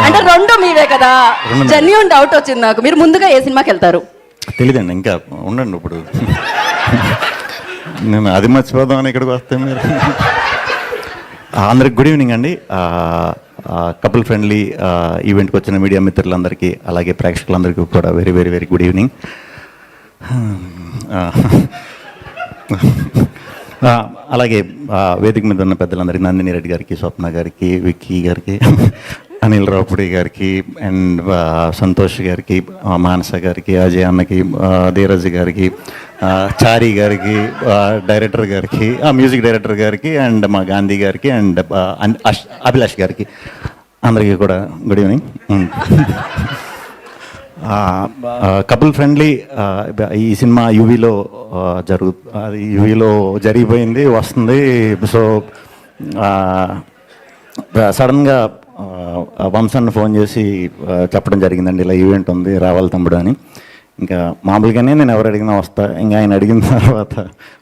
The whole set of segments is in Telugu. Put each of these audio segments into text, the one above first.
అంటే రెండు మీవే కదా, జెన్యూన్ డౌట్ వచ్చింది నాకు. మీరు ముందుగా ఏ సినిమాకి వెళ్తారు? తెలీదండి, ఇంకా ఉండండి. ఇప్పుడు నేను అది మర్చిపోదామని ఇక్కడికి వస్తే మీరు. అందరికి గుడ్ ఈవినింగ్ అండి. కపుల్ ఫ్రెండ్లీ ఈవెంట్కి వచ్చిన మీడియా మిత్రులందరికీ, అలాగే ప్రేక్షకులందరికీ కూడా very very very good evening. అలాగే వేదిక మీద ఉన్న పెద్దలందరికీ, నందిని రెడ్డి గారికి, స్వప్న గారికి, విక్కీ గారికి, అనిల్ రావుపుడి గారికి, అండ్ సంతోష్ గారికి, మానస గారికి, అజయ్ అన్నకి, ధీరజ్ గారికి, చారీ గారికి, డైరెక్టర్ గారికి, మ్యూజిక్ డైరెక్టర్ గారికి, అండ్ మా గాంధీ గారికి, అండ్ అభిలాష్ గారికి, అందరికీ కూడా గుడ్ ఈవినింగ్. కపుల్ ఫ్రెండ్లీ ఈ సినిమా యూవీలో యూవీలో జరిగిపోయింది, వస్తుంది. సో సడన్గా వంశన్న ఫోన్ చేసి చెప్పడం జరిగిందండి, ఇలా ఈవెంట్ ఉంది, రావాలి తమ్ముడు అని. ఇంకా మామూలుగానే నేను ఎవరు అడిగినా వస్తా. ఇంకా ఆయన అడిగిన తర్వాత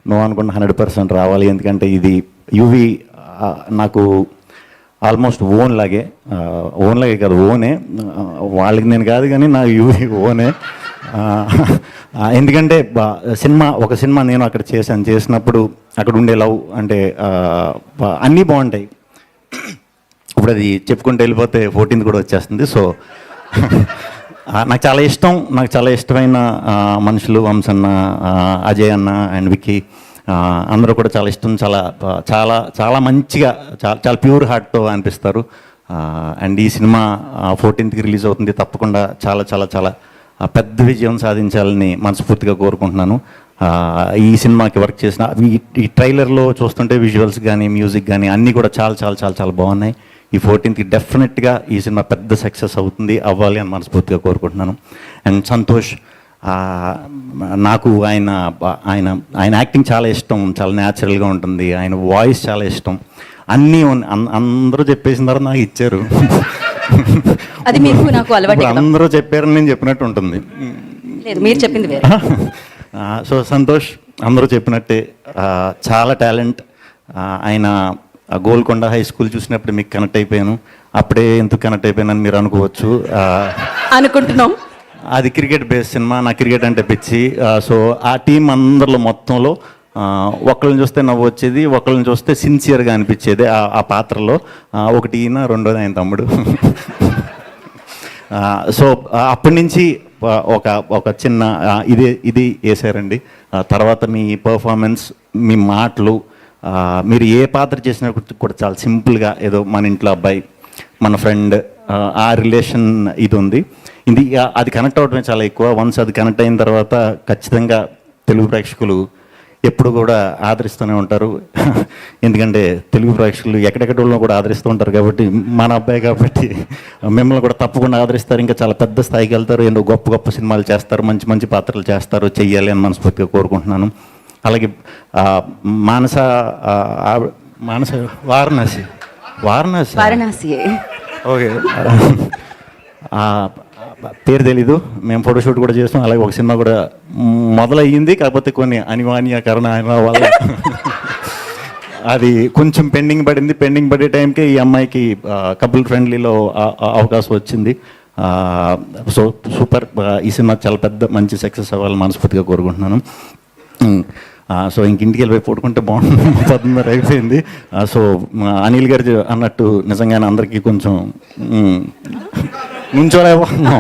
నువ్వు అనుకున్న 100% రావాలి. ఎందుకంటే ఇది యూవీ నాకు ఆల్మోస్ట్ ఓన్ లాగే కాదు, ఓనే. వాళ్ళకి నేను కాదు కానీ నా యూవీ ఓనే. ఎందుకంటే ఒక సినిమా నేను అక్కడ చేసినప్పుడు అక్కడ ఉండే లవ్ అంటే అన్నీ బాగుంటాయి. ఇప్పుడు అది చెప్పుకుంటూ వెళ్ళిపోతే 14th కూడా వచ్చేస్తుంది. సో నాకు చాలా ఇష్టమైన మనుషులు వంశన్న, అజయ్ అన్న అండ్ విక్కీ, అందరూ కూడా చాలా ఇష్టం. చాలా చాలా చాలా మంచిగా, చాలా ప్యూర్ హార్ట్తో అనిపిస్తారు. అండ్ ఈ సినిమా 14th రిలీజ్ అవుతుంది. తప్పకుండా చాలా చాలా చాలా పెద్ద విజయం సాధించాలని మనస్ఫూర్తిగా కోరుకుంటున్నాను. ఈ సినిమాకి వర్క్ చేసిన ఈ ట్రైలర్లో చూస్తుంటే విజువల్స్ కానీ, మ్యూజిక్ కానీ అన్నీ కూడా చాలా చాలా చాలా చాలా బాగున్నాయి. ఈ 14th డెఫినెట్గా ఈ సినిమా పెద్ద సక్సెస్ అవ్వాలి అని మనస్ఫూర్తిగా కోరుకుంటున్నాను. అండ్ సంతోష్, నాకు ఆయన యాక్టింగ్ చాలా ఇష్టం, చాలా న్యాచురల్గా ఉంటుంది. ఆయన వాయిస్ చాలా ఇష్టం. అన్నీ అందరూ చెప్పేసిన తర్వాత నాకు ఇచ్చారు. అది మీకు నాకు అలవాటు. అందరూ చెప్పారని నేను చెప్పినట్టు ఉంటుంది. మీరు చెప్పింది వేరే. సో సంతోష్ అందరూ చెప్పినట్టే చాలా టాలెంట్. ఆయన గోల్కొండ హై స్కూల్ చూసినప్పుడు మీకు కనెక్ట్ అయిపోయాను. అప్పుడే ఎందుకు కనెక్ట్ అయిపోయానని మీరు అనుకోవచ్చు. అనుకుంటున్నాం. అది క్రికెట్ బేస్ సినిమా, నా క్రికెట్ అంటే పిచ్చి. సో ఆ టీం అందరిలో మొత్తంలో ఒకళ్ళని చూస్తే నవ్వు వచ్చేది, ఒకళ్ళని చూస్తే సిన్సియర్గా అనిపించేది ఆ పాత్రలో. ఒకటి ఈయన, రెండోది ఆయన తమ్ముడు. సో అప్పటి నుంచి ఒక చిన్న ఇది వేసారండి. తర్వాత మీ పర్ఫార్మెన్స్, మీ మాటలు, మీరు ఏ పాత్ర చేసినా కూడా చాలా సింపుల్గా, ఏదో మన ఇంట్లో అబ్బాయి, మన ఫ్రెండ్, ఆ రిలేషన్ ఇది ఉంది. అది కనెక్ట్ అవ్వడమే చాలా ఎక్కువ. వన్స్ అది కనెక్ట్ అయిన తర్వాత ఖచ్చితంగా తెలుగు ప్రేక్షకులు ఎప్పుడు కూడా ఆదరిస్తూనే ఉంటారు. ఎందుకంటే తెలుగు ప్రేక్షకులు ఎక్కడెక్కడో కూడా ఆదరిస్తూ ఉంటారు కాబట్టి, మన అబ్బాయి కాబట్టి మిమ్మల్ని కూడా తప్పకుండా ఆదరిస్తారు. ఇంకా చాలా పెద్ద స్థాయికి వెళ్తారు, ఎన్నో గొప్ప గొప్ప సినిమాలు చేస్తారు, మంచి మంచి పాత్రలు చేస్తారు, చెయ్యాలి అని మనస్ఫూర్తిగా కోరుకుంటున్నాను. అలాగే మానస వారణాసి ఓకే, పేరు తెలీదు. మేము ఫోటోషూట్ కూడా చేస్తాం. అలాగే ఒక సినిమా కూడా మొదలయ్యింది, కాకపోతే కొన్ని అనివార్య కారణాల వల్ల అది కొంచెం పెండింగ్ పడింది. పెండింగ్ పడే టైంకి ఈ అమ్మాయికి కపుల్ ఫ్రెండ్లీలో అవకాశం వచ్చింది. So super. ఈ సినిమా చాలా పెద్ద మంచి సక్సెస్ అవ్వాలని మనస్ఫూర్తిగా కోరుకుంటున్నాను. సో ఇంటికి వెళ్ళిపోయి పడుకుంటే బాగుంటుంది. 10:30 అయిపోయింది. సో అనిల్ గారు అన్నట్టు నిజంగానే అందరికీ కొంచెం నుంచోలేకపోతున్నాం.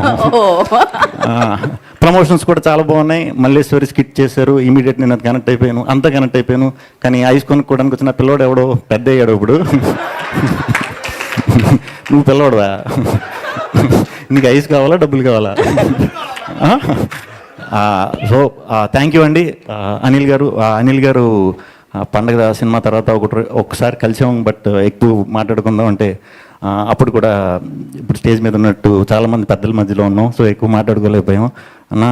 ప్రమోషన్స్ కూడా చాలా బాగున్నాయి. మల్లేశ్వరి స్కిట్ చేశారు. ఇమీడియట్ నేను అది కనెక్ట్ అయిపోయాను. కానీ ఐస్ కొనుక్కోవడానికి వచ్చిన పిల్లోడు ఎవడో పెద్ద అయ్యాడు. ఇప్పుడు నువ్వు పిల్లోడువా? నీకు ఐస్ కావాలా, డబ్బులు కావాలా? థ్యాంక్ యూ అండి అనిల్ గారు. పండగ సినిమా తర్వాత ఒకసారి కలిసాం, బట్ ఎక్కువ మాట్లాడుకుందాం అంటే అప్పుడు కూడా ఇప్పుడు స్టేజ్ మీద ఉన్నట్టు చాలామంది పెద్దల మధ్యలో ఉన్నాం. సో ఎక్కువ మాట్లాడుకోలేకపోయాం. అన్న,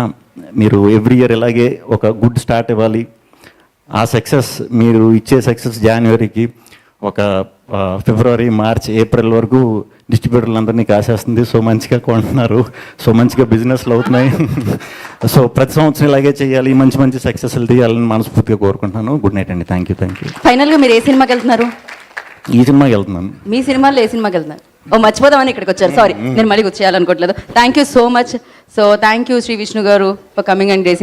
మీరు ఎవ్రీ ఇయర్ ఇలాగే ఒక గుడ్ స్టార్ట్ ఇవ్వాలి. ఆ సక్సెస్, మీరు ఇచ్చే సక్సెస్ జనవరికి ఒక ఫిబ్రవరి, మార్చ్, ఏప్రిల్ వరకు డిస్ట్రిబ్యూటర్లందరినీ కాసేస్తుంది. సో మంచిగా కొంటున్నారు, సో మంచిగా బిజినెస్లు అవుతున్నాయి. సో ప్రతి సంవత్సరం ఇలాగే చేయాలి, మంచి మంచి సక్సెస్లు తీయాలని మనస్ఫూర్తిగా కోరుకుంటున్నాను. గుడ్ నైట్ అండి. Thank you. ఫైనల్గా మీరు ఏ సినిమాకి వెళ్తున్నారు? ఈ సినిమాకి వెళ్తున్నాను. మీ సినిమాలో ఏ సినిమాకి వెళ్తున్నారు? ఓ మర్చిపోదామని ఇక్కడికి వచ్చారు. సారీ, నేను మళ్ళీ గుర్తు చేయాలనుకోవట్లేదు. Thank you so much. So thank you Shri Vishnu garu for coming and gracing